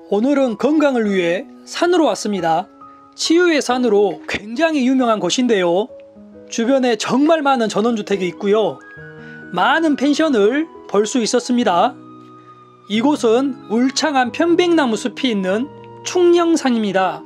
오늘은 건강을 위해 산으로 왔습니다. 치유의 산으로 굉장히 유명한 곳인데요. 주변에 정말 많은 전원주택이 있고요. 많은 펜션을 볼 수 있었습니다. 이곳은 울창한 편백나무 숲이 있는 충령산입니다.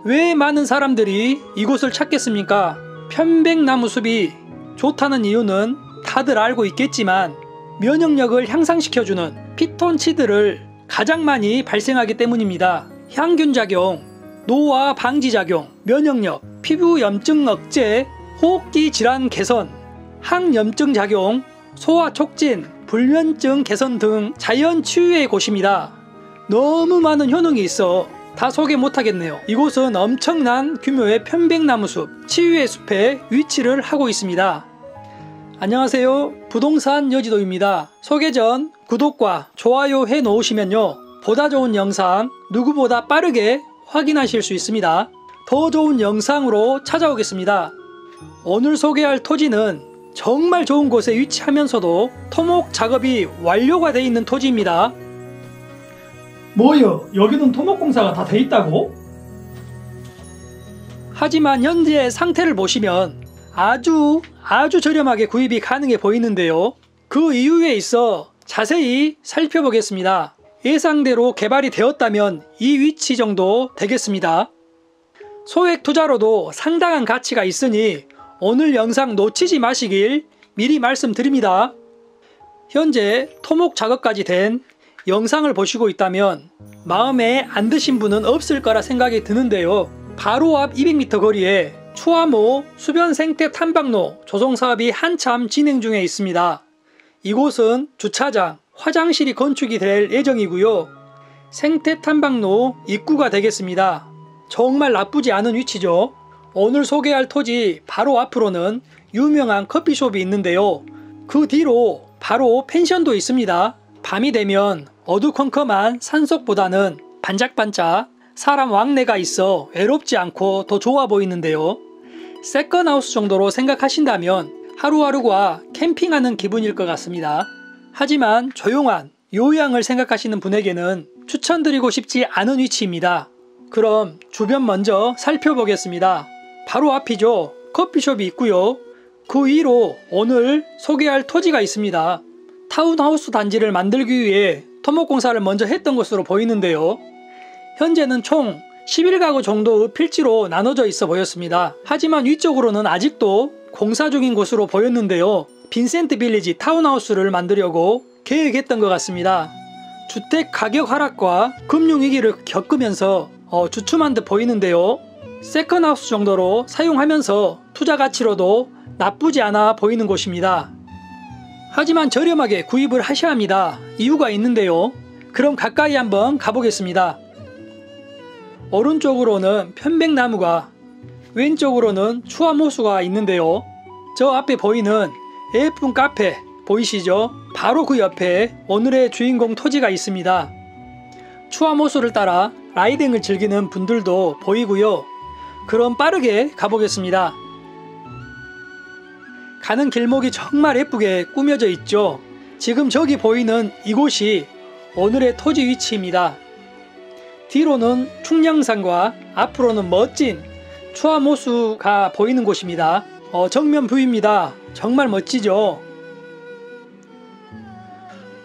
왜 많은 사람들이 이곳을 찾겠습니까? 편백나무 숲이 좋다는 이유는 다들 알고 있겠지만 면역력을 향상시켜주는 피톤치드를 가장 많이 발생하기 때문입니다. 향균작용, 노화 방지작용, 면역력, 피부 염증 억제, 호흡기 질환 개선, 항염증 작용, 소화 촉진, 불면증 개선 등 자연 치유의 곳입니다. 너무 많은 효능이 있어 다 소개 못하겠네요. 이곳은 엄청난 규모의 편백나무 숲, 치유의 숲에 위치를 하고 있습니다. 안녕하세요. 부동산 여지도입니다. 소개 전 구독과 좋아요 해 놓으시면요, 보다 좋은 영상 누구보다 빠르게 확인하실 수 있습니다. 더 좋은 영상으로 찾아오겠습니다. 오늘 소개할 토지는 정말 좋은 곳에 위치하면서도 토목 작업이 완료가 되어 있는 토지입니다. 뭐요? 여기는 토목공사가 다 돼 있다고? 하지만 현재 상태를 보시면 아주 저렴하게 구입이 가능해 보이는데요. 그 이유에 있어 자세히 살펴보겠습니다. 예상대로 개발이 되었다면 이 위치 정도 되겠습니다. 소액 투자로도 상당한 가치가 있으니 오늘 영상 놓치지 마시길 미리 말씀드립니다. 현재 토목 작업까지 된 영상을 보시고 있다면 마음에 안 드신 분은 없을 거라 생각이 드는데요. 바로 앞 200m 거리에 추화모 수변 생태 탐방로 조성 사업이 한참 진행 중에 있습니다. 이곳은 주차장, 화장실이 건축이 될 예정이고요. 생태 탐방로 입구가 되겠습니다. 정말 나쁘지 않은 위치죠. 오늘 소개할 토지 바로 앞으로는 유명한 커피숍이 있는데요. 그 뒤로 바로 펜션도 있습니다. 밤이 되면 어두컴컴한 산속보다는 반짝반짝 사람 왕래가 있어 외롭지 않고 더 좋아 보이는데요. 세컨하우스 정도로 생각하신다면 하루하루가 캠핑하는 기분일 것 같습니다. 하지만 조용한 요양을 생각하시는 분에게는 추천드리고 싶지 않은 위치입니다. 그럼 주변 먼저 살펴보겠습니다. 바로 앞이죠. 커피숍이 있고요. 그 위로 오늘 소개할 토지가 있습니다. 타운하우스 단지를 만들기 위해 토목공사를 먼저 했던 것으로 보이는데요. 현재는 총 11가구 정도의 필지로 나눠져 있어 보였습니다. 하지만 위쪽으로는 아직도 공사 중인 곳으로 보였는데요. 빈센트 빌리지 타운하우스를 만들려고 계획했던 것 같습니다. 주택 가격 하락과 금융위기를 겪으면서 주춤한 듯 보이는데요. 세컨하우스 정도로 사용하면서 투자 가치로도 나쁘지 않아 보이는 곳입니다. 하지만 저렴하게 구입을 하셔야 합니다. 이유가 있는데요. 그럼 가까이 한번 가보겠습니다. 오른쪽으로는 편백나무가, 왼쪽으로는 추화모수가 있는데요. 저 앞에 보이는 예쁜 카페 보이시죠? 바로 그 옆에 오늘의 주인공 토지가 있습니다. 추화모수를 따라 라이딩을 즐기는 분들도 보이고요. 그럼 빠르게 가보겠습니다. 가는 길목이 정말 예쁘게 꾸며져 있죠. 지금 저기 보이는 이곳이 오늘의 토지 위치입니다. 뒤로는 충령산과 앞으로는 멋진 추화모수가 보이는 곳입니다. 정면 뷰입니다. 정말 멋지죠.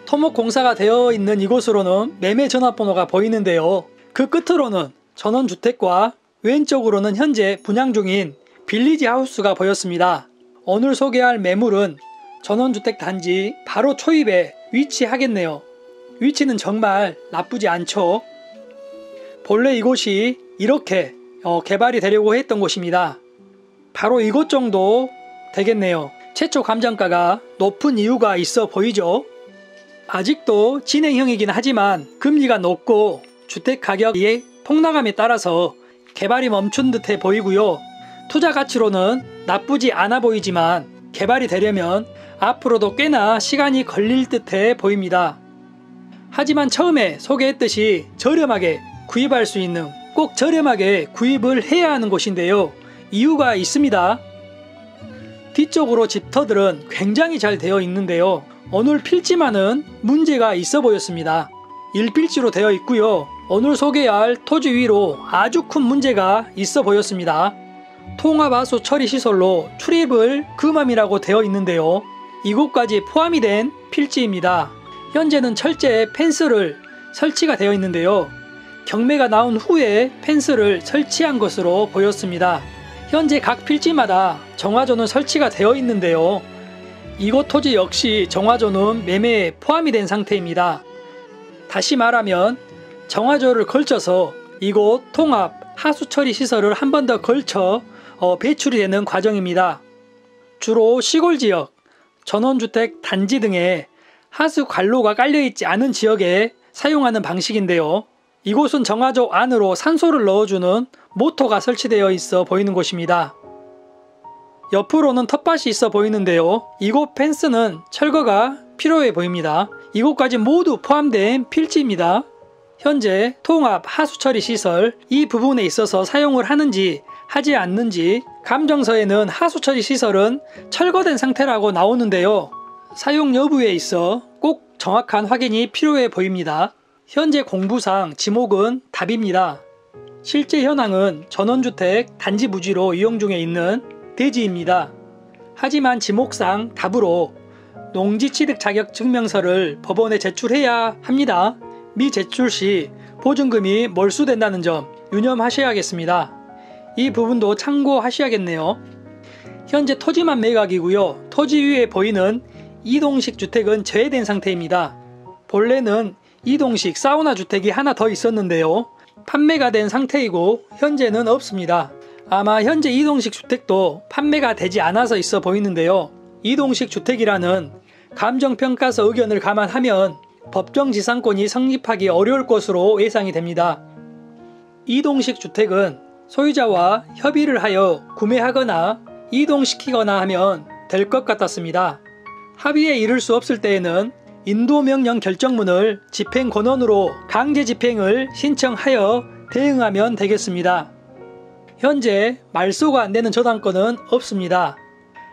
토목공사가 되어 있는 이곳으로는 매매 전화번호가 보이는데요. 그 끝으로는 전원주택과 왼쪽으로는 현재 분양 중인 빌리지 하우스가 보였습니다. 오늘 소개할 매물은 전원주택 단지 바로 초입에 위치하겠네요. 위치는 정말 나쁘지 않죠. 본래 이곳이 이렇게 개발이 되려고 했던 곳입니다. 바로 이곳 정도 되겠네요. 최초 감정가가 높은 이유가 있어 보이죠. 아직도 진행형이긴 하지만 금리가 높고 주택 가격의 폭락함에 따라서 개발이 멈춘 듯해 보이고요. 투자 가치로는 나쁘지 않아 보이지만 개발이 되려면 앞으로도 꽤나 시간이 걸릴 듯해 보입니다. 하지만 처음에 소개했듯이 저렴하게 구입할 수 있는 꼭 저렴하게 구입을 해야 하는 곳인데요. 이유가 있습니다. 뒤쪽으로 집터들은 굉장히 잘 되어 있는데요. 오늘 필지만은 문제가 있어 보였습니다. 1필지로 되어 있고요. 오늘 소개할 토지 위로 아주 큰 문제가 있어 보였습니다. 통합하수 처리 시설로 출입을 금함이라고 되어 있는데요. 이곳까지 포함이 된 필지입니다. 현재는 철제 펜스를 설치가 되어 있는데요. 경매가 나온 후에 펜스를 설치한 것으로 보였습니다. 현재 각 필지마다 정화조는 설치가 되어 있는데요. 이곳 토지 역시 정화조는 매매에 포함이 된 상태입니다. 다시 말하면 정화조를 걸쳐서 이곳 통합 하수처리 시설을 한 번 더 걸쳐 배출이 되는 과정입니다. 주로 시골지역, 전원주택 단지 등에 하수 관로가 깔려있지 않은 지역에 사용하는 방식인데요. 이곳은 정화조 안으로 산소를 넣어주는 모터가 설치되어 있어 보이는 곳입니다. 옆으로는 텃밭이 있어 보이는데요. 이곳 펜스는 철거가 필요해 보입니다. 이곳까지 모두 포함된 필지입니다. 현재 통합 하수처리 시설 이 부분에 있어서 사용을 하는지 하지 않는지 감정서에는 하수처리 시설은 철거된 상태라고 나오는데요. 사용 여부에 있어 꼭 정확한 확인이 필요해 보입니다. 현재 공부상 지목은 답입니다. 실제 현황은 전원주택 단지 부지로 이용 중에 있는 대지입니다. 하지만 지목상 답으로 농지취득 자격 증명서를 법원에 제출해야 합니다. 미제출 시 보증금이 몰수된다는 점 유념하셔야겠습니다. 이 부분도 참고하셔야겠네요. 현재 토지만 매각이고요. 토지 위에 보이는 이동식 주택은 제외된 상태입니다. 본래는 이동식 사우나 주택이 하나 더 있었는데요. 판매가 된 상태이고 현재는 없습니다. 아마 현재 이동식 주택도 판매가 되지 않아서 있어 보이는데요. 이동식 주택이라는 감정평가서 의견을 감안하면 법정지상권이 성립하기 어려울 것으로 예상이 됩니다. 이동식 주택은 소유자와 협의를 하여 구매하거나 이동시키거나 하면 될 것 같았습니다. 합의에 이를 수 없을 때에는 인도명령 결정문을 집행권원으로 강제 집행을 신청하여 대응하면 되겠습니다. 현재 말소가 안되는 저당권은 없습니다.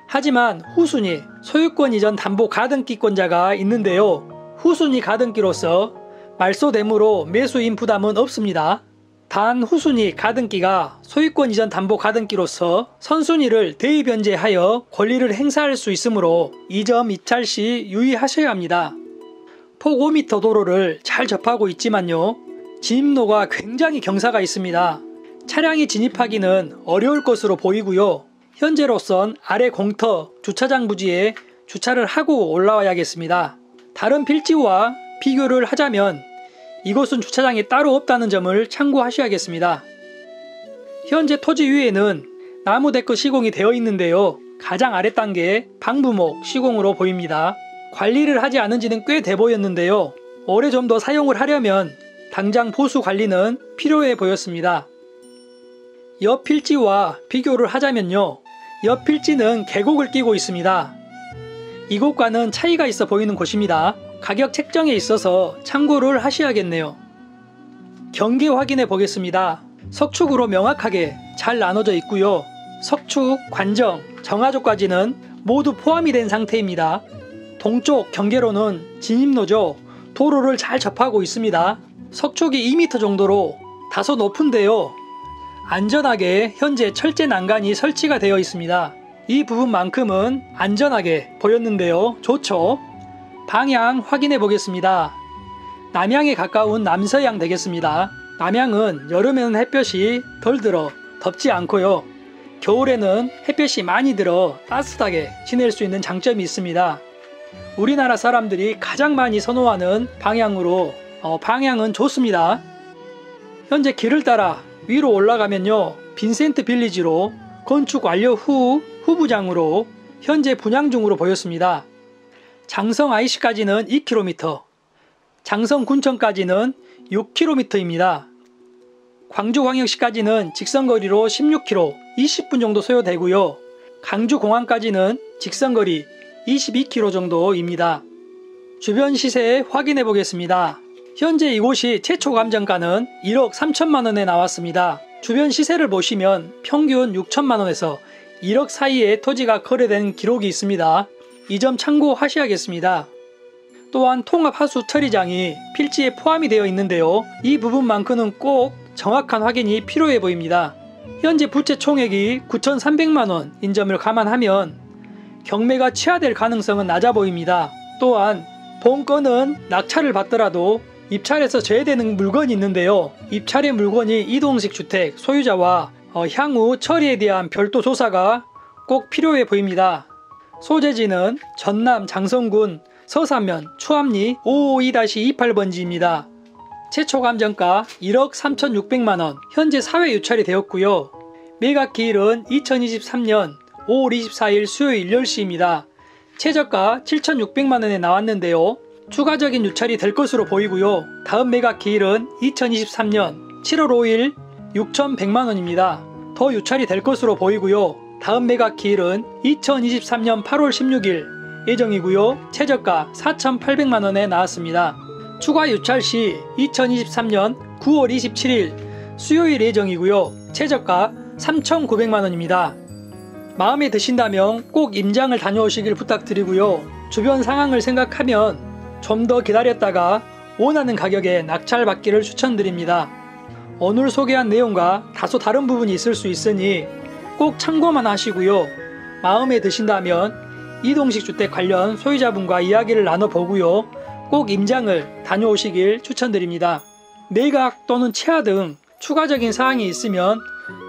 하지만 후순위 소유권 이전 담보 가등기권자가 있는데요. 후순위 가등기로서 말소됨으로 매수인 부담은 없습니다. 단 후순위 가등기가 소유권 이전 담보 가등기로서 선순위를 대의변제하여 권리를 행사할 수 있으므로 이 점 입찰 시 유의하셔야 합니다. 폭 5m 도로를 잘 접하고 있지만요. 진입로가 굉장히 경사가 있습니다. 차량이 진입하기는 어려울 것으로 보이고요. 현재로선 아래 공터 주차장 부지에 주차를 하고 올라와야겠습니다. 다른 필지와 비교를 하자면 이곳은 주차장이 따로 없다는 점을 참고하셔야겠습니다. 현재 토지 위에는 나무 데크 시공이 되어 있는데요. 가장 아래 단계 방부목 시공으로 보입니다. 관리를 하지 않은 지는 꽤 돼 보였는데요. 올해 좀 더 사용을 하려면 당장 보수 관리는 필요해 보였습니다. 옆 필지와 비교를 하자면요. 옆 필지는 계곡을 끼고 있습니다. 이곳과는 차이가 있어 보이는 곳입니다. 가격 책정에 있어서 참고를 하셔야겠네요. 경계 확인해 보겠습니다. 석축으로 명확하게 잘 나눠져 있고요. 석축, 관정, 정화조까지는 모두 포함이 된 상태입니다. 동쪽 경계로는 진입로죠. 도로를 잘 접하고 있습니다. 석축이 2m 정도로 다소 높은데요. 안전하게 현재 철제 난간이 설치가 되어 있습니다. 이 부분만큼은 안전하게 보였는데요. 좋죠. 방향 확인해 보겠습니다. 남향에 가까운 남서향 되겠습니다. 남향은 여름에는 햇볕이 덜 들어 덥지 않고요. 겨울에는 햇볕이 많이 들어 따뜻하게 지낼 수 있는 장점이 있습니다. 우리나라 사람들이 가장 많이 선호하는 방향으로 방향은 좋습니다. 현재 길을 따라 위로 올라가면요. 빈센트 빌리지로 건축 완료 후 후부장으로 현재 분양 중으로 보였습니다. 장성 IC까지는 2km, 장성 군청까지는 6km입니다. 광주광역시까지는 직선거리로 16km, 20분 정도 소요되고요. 강주공항까지는 직선거리 22km 정도입니다. 주변 시세 확인해 보겠습니다. 현재 이곳이 최초 감정가는 1억 3천만 원에 나왔습니다. 주변 시세를 보시면 평균 6천만 원에서 1억 사이에 토지가 거래된 기록이 있습니다. 이 점 참고하셔야겠습니다. 또한 통합하수 처리장이 필지에 포함이 되어 있는데요. 이 부분만큼은 꼭 정확한 확인이 필요해 보입니다. 현재 부채 총액이 9,300만원인 점을 감안하면 경매가 취하될 가능성은 낮아 보입니다. 또한 본건은 낙찰을 받더라도 입찰에서 제외되는 물건이 있는데요. 입찰의 물건이 이동식 주택 소유자와 향후 처리에 대한 별도 조사가 꼭 필요해 보입니다. 소재지는 전남 장성군 서산면 추암리 552-28번지입니다. 최초 감정가 1억 3,600만원, 현재 사회 유찰이 되었고요. 매각기일은 2023년 5월 24일 수요일 10시입니다. 최저가 7,600만원에 나왔는데요. 추가적인 유찰이 될 것으로 보이고요. 다음 매각기일은 2023년 7월 5일 6,100만원입니다. 더 유찰이 될 것으로 보이고요. 다음 매각기일은 2023년 8월 16일 예정이고요. 최저가 4,800만원에 나왔습니다. 추가 유찰 시 2023년 9월 27일 수요일 예정이고요. 최저가 3,900만원입니다. 마음에 드신다면 꼭 임장을 다녀오시길 부탁드리고요. 주변 상황을 생각하면 좀 더 기다렸다가 원하는 가격에 낙찰받기를 추천드립니다. 오늘 소개한 내용과 다소 다른 부분이 있을 수 있으니 꼭 참고만 하시고요. 마음에 드신다면 이동식 주택 관련 소유자분과 이야기를 나눠보고요. 꼭 임장을 다녀오시길 추천드립니다. 매각 또는 취하 등 추가적인 사항이 있으면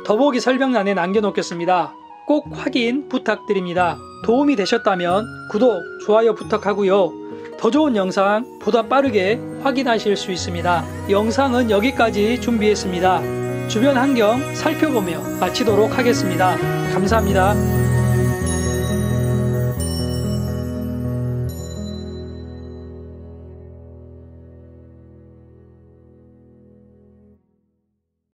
더보기 설명란에 남겨놓겠습니다. 꼭 확인 부탁드립니다. 도움이 되셨다면 구독, 좋아요 부탁하고요. 더 좋은 영상 보다 빠르게 확인하실 수 있습니다. 영상은 여기까지 준비했습니다. 주변 환경 살펴보며 마치도록 하겠습니다. 감사합니다.